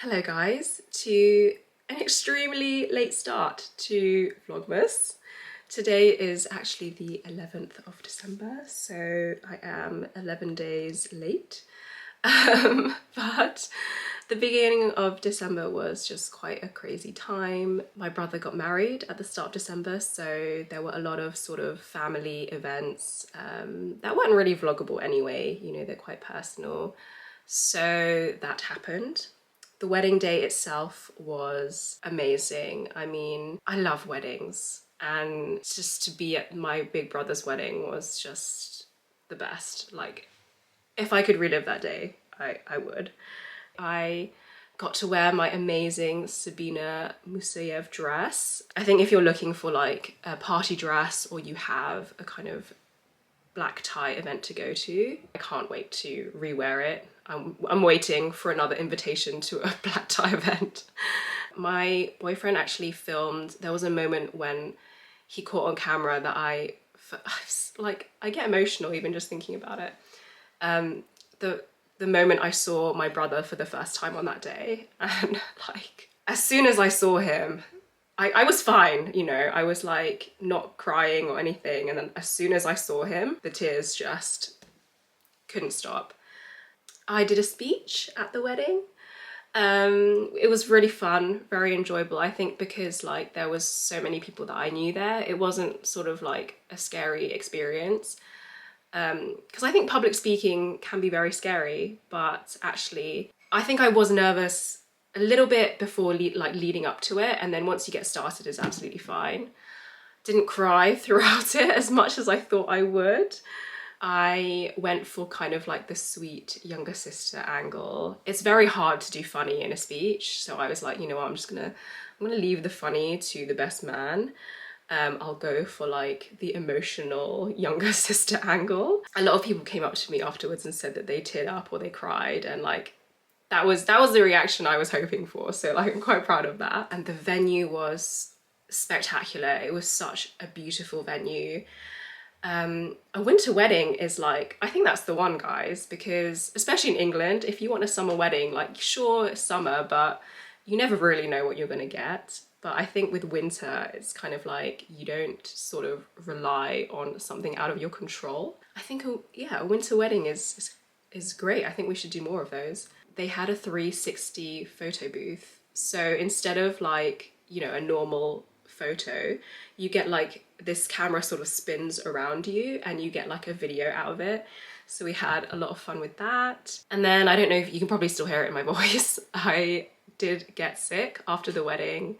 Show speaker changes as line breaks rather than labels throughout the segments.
Hello guys, to an extremely late start to Vlogmas. Today is actually the 11th of December, so I am 11 days late. But the beginning of December was just quite a crazy time. My brother got married at the start of December, so there were a lot of sort of family events that weren't really vloggable anyway, you know, they're quite personal. So that happened. The wedding day itself was amazing. I mean, I love weddings, and just to be at my big brother's wedding was just the best. Like, if I could relive that day, I would. I got to wear my amazing Sabina Musayev dress. I think if you're looking for like a party dress or you have a kind of black tie event to go to, I can't wait to rewear it. I'm waiting for another invitation to a black tie event. My boyfriend actually filmed, there was a moment when he caught on camera that I get emotional even just thinking about it. The moment I saw my brother for the first time on that day, and like, as soon as I saw him, I was fine, you know, I was like not crying or anything, and then as soon as I saw him, the tears just couldn't stop. I did a speech at the wedding. It was really fun, very enjoyable, I think, because like there was so many people that I knew there. It wasn't sort of like a scary experience, because I think public speaking can be very scary, but actually I think I was nervous a little bit before leading up to it, and then once you get started it's absolutely fine. Didn't cry throughout it as much as I thought I would. I went for kind of like the sweet younger sister angle. It's very hard to do funny in a speech, so I was like, you know what, I'm gonna leave the funny to the best man. I'll go for like the emotional younger sister angle. A lot of people came up to me afterwards and said that they teared up or they cried, and like that was the reaction I was hoping for, so like I'm quite proud of that. And the venue was spectacular. It was such a beautiful venue. A winter wedding is like, I think that's the one, guys, because especially in England, if you want a summer wedding, like sure it's summer, but you never really know what you're gonna get. But I think with winter, it's kind of like you don't sort of rely on something out of your control. I think, yeah, a winter wedding is great. I think we should do more of those. They had a 360 photo booth. So instead of like, you know, a normal photo, you get like this camera sort of spins around you and you get like a video out of it. So we had a lot of fun with that. And then I don't know if you can probably still hear it in my voice, I did get sick after the wedding.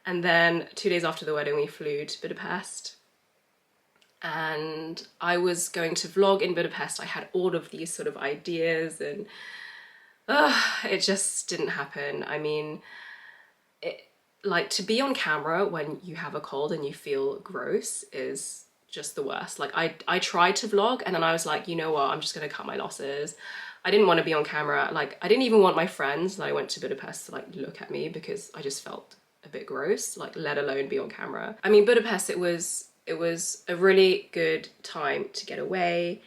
And then 2 days after the wedding, we flew to Budapest. And I was going to vlog in Budapest. I had all of these sort of ideas, and it just didn't happen. I mean, like, to be on camera when you have a cold and you feel gross is just the worst. Like, I tried to vlog and then I was like, you know what, I'm just gonna cut my losses. I didn't want to be on camera. Like, I didn't even want my friends that I went to Budapest to like look at me because I just felt a bit gross, like let alone be on camera. I mean, Budapest, it was a really good time to get away.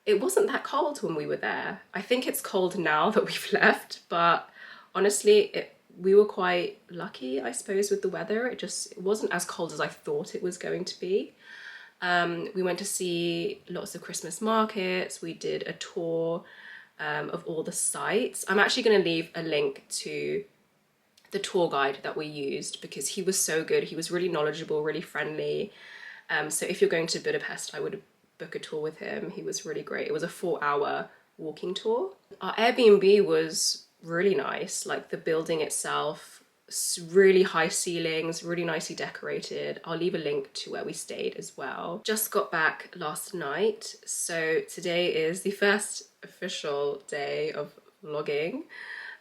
It wasn't that cold when we were there. I think it's cold now that we've left, but honestly, we were quite lucky, I suppose, with the weather. It wasn't as cold as I thought it was going to be. We went to see lots of Christmas markets. We did a tour of all the sites. I'm actually going to leave a link to the tour guide that we used because he was so good. He was really knowledgeable, really friendly. So if you're going to Budapest, I would book a tour with him. He was really great. It was a 4-hour walking tour. Our Airbnb was really nice. Like, the building itself, really high ceilings, really nicely decorated. I'll leave a link to where we stayed as well. Just got back last night, so today is the first official day of vlogging.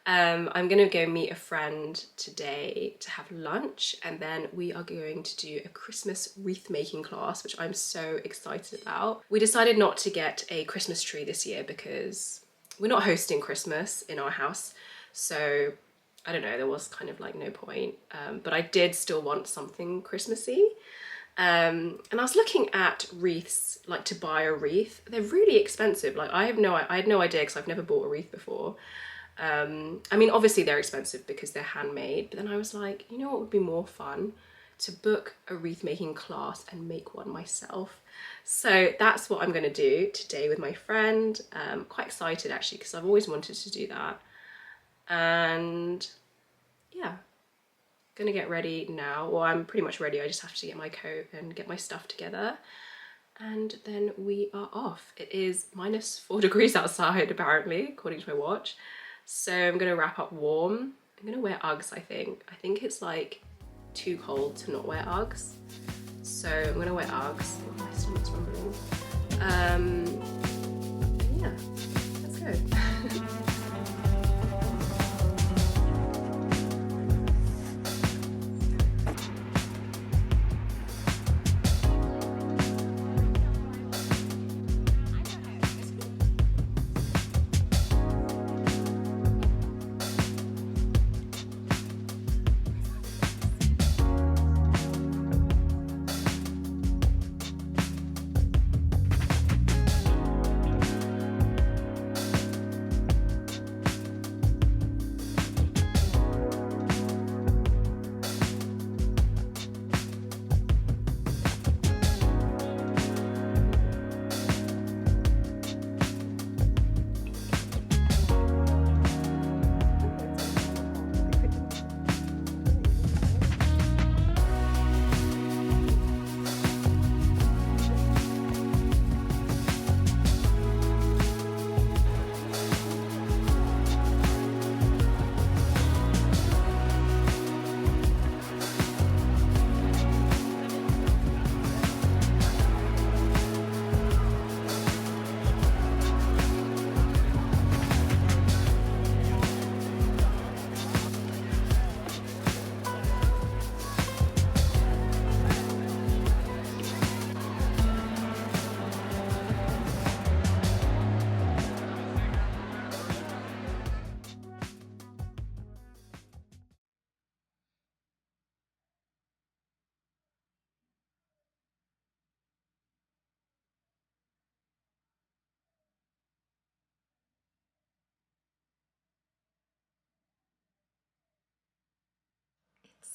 I'm gonna go meet a friend today to have lunch, and then we are going to do a Christmas wreath making class, which I'm so excited about. We decided not to get a Christmas tree this year because we're not hosting Christmas in our house, so I don't know, there was kind of like no point, but I did still want something Christmassy. And I was looking at wreaths, like to buy a wreath. They're really expensive. Like, I had no idea because I've never bought a wreath before. I mean, obviously they're expensive because they're handmade, but then I was like, you know what would be more fun? To book a wreath making class and make one myself. So that's what I'm gonna do today with my friend. Quite excited actually, because I've always wanted to do that. And yeah, gonna get ready now. Well, I'm pretty much ready. I just have to get my coat and get my stuff together. And then we are off. It is -4 degrees outside, apparently, according to my watch. So I'm gonna wrap up warm. I'm gonna wear Uggs, I think. I think it's like too cold to not wear Uggs. So I'm gonna wear Uggs. Oh, my stomach's rumbling. Yeah, let's go.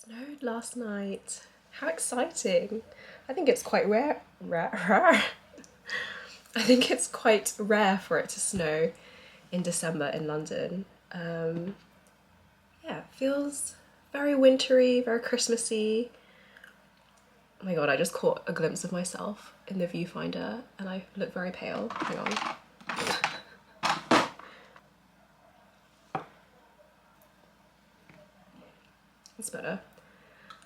Snowed last night. How exciting. I think it's quite rare. I think it's quite rare for it to snow in December in London. Yeah, it feels very wintry, very Christmassy. Oh my god, I just caught a glimpse of myself in the viewfinder and I look very pale. Hang on. It's better.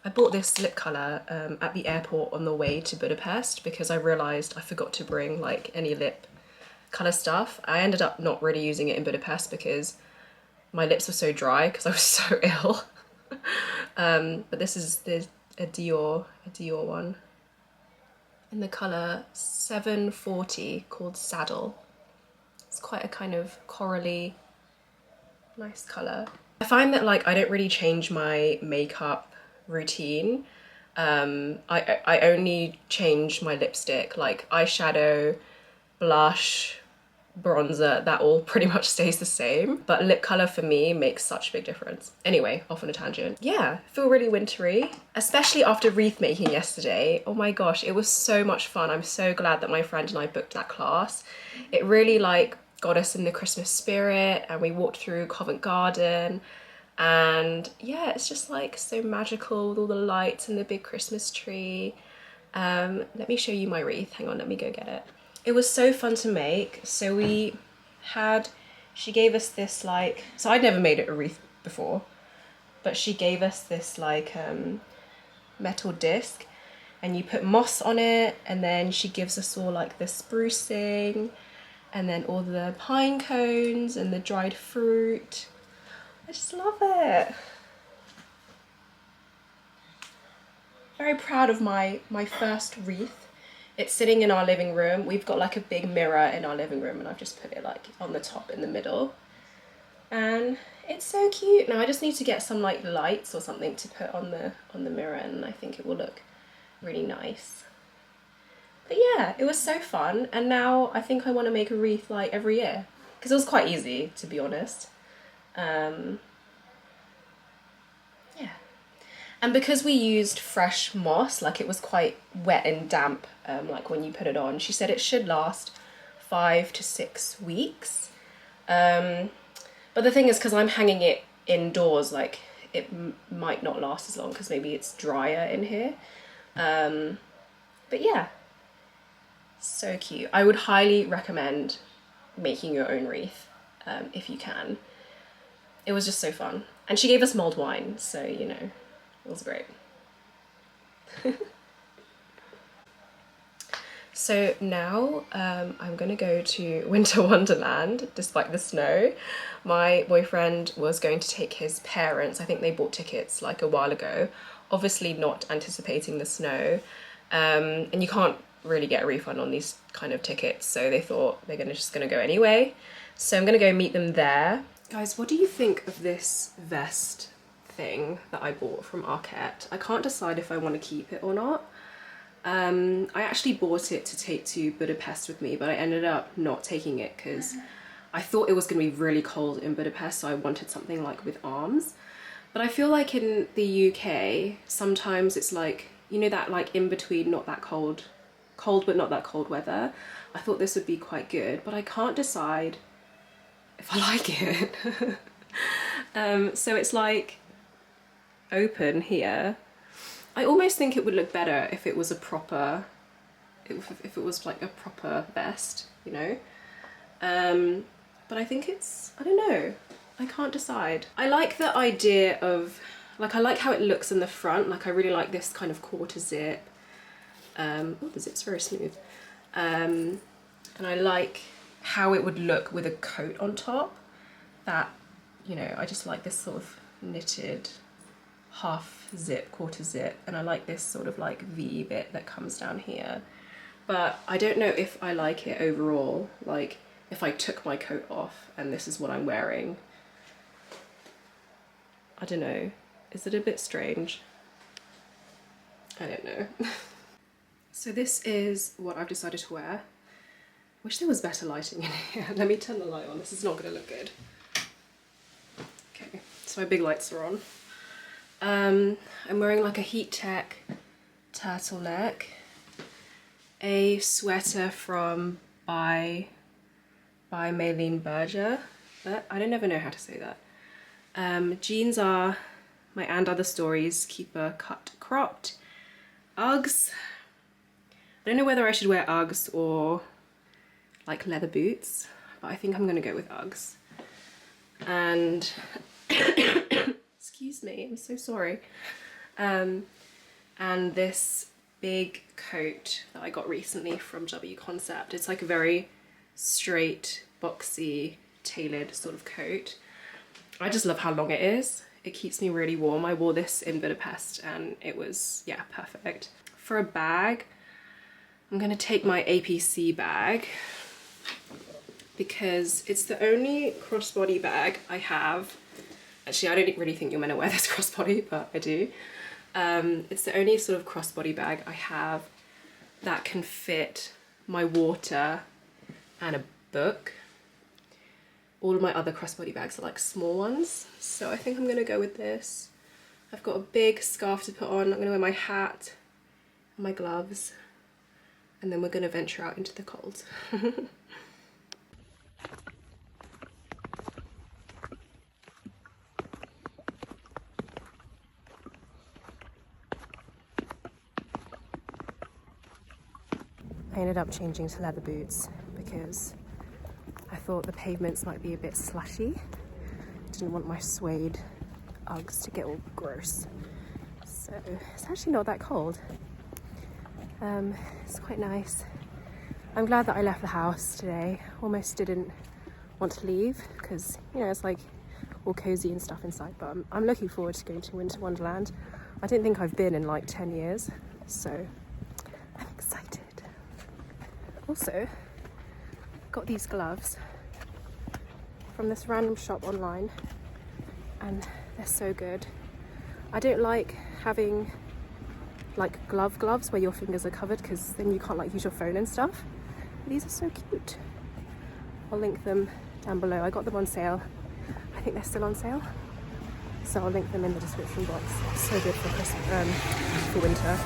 I bought this lip colour at the airport on the way to Budapest because I realised I forgot to bring like any lip colour stuff. I ended up not really using it in Budapest because my lips were so dry because I was so ill. But this is a Dior one in the colour 740 called Saddle. It's quite a kind of corally, nice colour. I find that like I don't really change my makeup routine. I only change my lipstick, like eyeshadow, blush, bronzer, that all pretty much stays the same. But lip colour for me makes such a big difference. Anyway, off on a tangent. Yeah, I feel really wintry, especially after wreath making yesterday. Oh my gosh, it was so much fun. I'm so glad that my friend and I booked that class. It really like got us in the Christmas spirit and we walked through Covent Garden and yeah, it's just like so magical with all the lights and the big Christmas tree. Let me show you my wreath. Hang on, let me go get it. It was so fun to make. So she gave us this like, so I'd never made it a wreath before, but she gave us this like metal disc and you put moss on it and then she gives us all like the sprucing and then all the pine cones and the dried fruit. I just love it. Very proud of my first wreath. It's sitting in our living room. We've got like a big mirror in our living room and I've just put it like on the top in the middle. And it's so cute. Now I just need to get some like lights or something to put on the mirror and I think it will look really nice. But yeah, it was so fun and now I think I want to make a wreath like every year because it was quite easy, to be honest. Yeah. And because we used fresh moss, like it was quite wet and damp, like when you put it on, she said it should last 5 to 6 weeks. But the thing is, because I'm hanging it indoors, like it might not last as long because maybe it's drier in here. But yeah, so cute. I would highly recommend making your own wreath if you can. It was just so fun. And she gave us mulled wine, so you know, it was great. So now I'm gonna go to Winter Wonderland despite the snow. My boyfriend was going to take his parents. I think they bought tickets like a while ago, obviously not anticipating the snow. And you can't really get a refund on these kind of tickets, so they thought they're just gonna go anyway. So I'm gonna go meet them there. Guys, what do you think of this vest thing that I bought from Arquette? I can't decide if I want to keep it or not. I actually bought it to take to Budapest with me, but I ended up not taking it because I thought it was going to be really cold in Budapest, so I wanted something like with arms. But I feel like in the UK, sometimes it's like, you know, that like in between, not that cold but not that cold weather. I thought this would be quite good, but I can't decide if I like it. So it's like open here. I almost think it would look better if it was a proper, if it was like a proper vest, you know. But I think it's, I don't know, I can't decide. I like the idea of, like, I like how it looks in the front. Like I really like this kind of quarter zip. Oh, the zip's very smooth. And I like how it would look with a coat on top. That, you know, I just like this sort of knitted half zip, quarter zip, and I like this sort of like V bit that comes down here. But I don't know if I like it overall, like if I took my coat off and this is what I'm wearing. I don't know, is it a bit strange? I don't know. So this is what I've decided to wear. Wish there was better lighting in here. Let me turn the light on, this is not gonna look good. Okay, so my big lights are on. I'm wearing like a heat tech turtleneck, a sweater from by Maylene Berger, but I don't ever know how to say that. Jeans are my And Other Stories Keeper Cut Cropped. Uggs. I don't know whether I should wear Uggs or like leather boots, but I think I'm gonna go with Uggs. And excuse me, I'm so sorry. And this big coat that I got recently from W Concept. It's like a very straight, boxy, tailored sort of coat. I just love how long it is. It keeps me really warm. I wore this in Budapest and it was, yeah, perfect. For a bag, I'm gonna take my APC bag because it's the only crossbody bag I have. Actually, I don't really think you're meant to wear this crossbody, but I do. It's the only sort of crossbody bag I have that can fit my water and a book. All of my other crossbody bags are like small ones, so I think I'm gonna go with this. I've got a big scarf to put on. I'm gonna wear my hat and my gloves, and then we're gonna venture out into the cold. I ended up changing to leather boots because I thought the pavements might be a bit slushy. Didn't want my suede Uggs to get all gross. So it's actually not that cold. It's quite nice. I'm glad that I left the house today. Almost didn't want to leave because, you know, it's like all cozy and stuff inside, but I'm looking forward to going to Winter Wonderland. I don't think I've been in like 10 years, so I'm excited. Also, got these gloves from this random shop online and they're so good. I don't like having like gloves where your fingers are covered because then you can't like use your phone and stuff. These are so cute. I'll link them down below. I got them on sale. I think think they're still on sale. So I'll link them in the description box. So good for Christmas, for winter.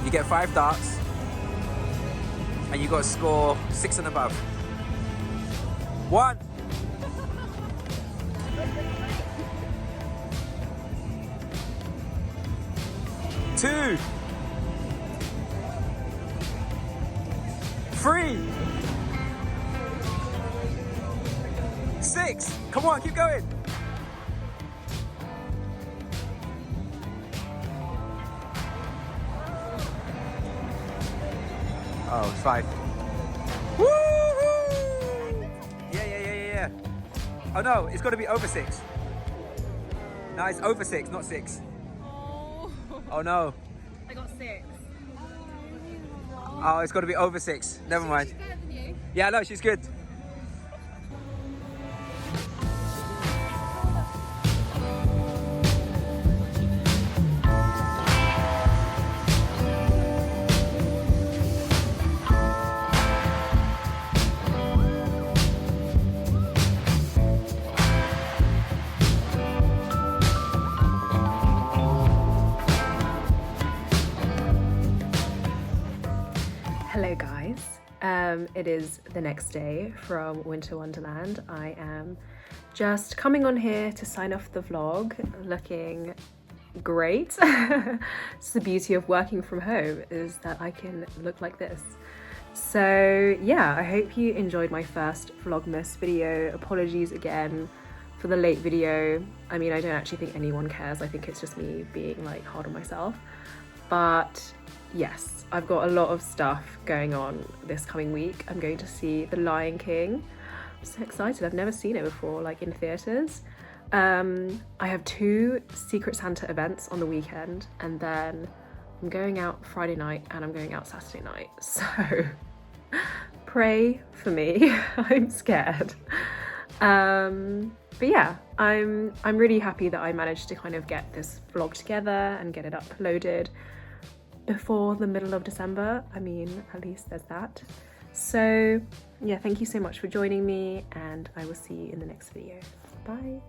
You get 5 darts and you got to score 6 and above. 1. 2. 3. 6. Come on, keep going. Oh, it's 5. Woo-hoo! Yeah. Oh no, it's got to be over 6. No, it's over 6, not 6. Oh no.
I got 6.
Oh, it's got to be over 6. Never mind.
She's better than you.
Yeah, no, she's good.
Hello guys, it is the next day from Winter Wonderland. I am just coming on here to sign off the vlog, looking great. It's the beauty of working from home, is that I can look like this. So yeah, I hope you enjoyed my first Vlogmas video. Apologies again for the late video. I mean, I don't actually think anyone cares. I think it's just me being like hard on myself. But yes, I've got a lot of stuff going on this coming week. I'm going to see The Lion King. I'm so excited. I've never seen it before, like in theatres. I have 2 Secret Santa events on the weekend, and then I'm going out Friday night and I'm going out Saturday night. So pray for me. I'm scared. But yeah, I'm really happy that I managed to kind of get this vlog together and get it uploaded before the middle of December. I mean, at least there's that. So yeah, thank you so much for joining me, and I will see you in the next video. Bye.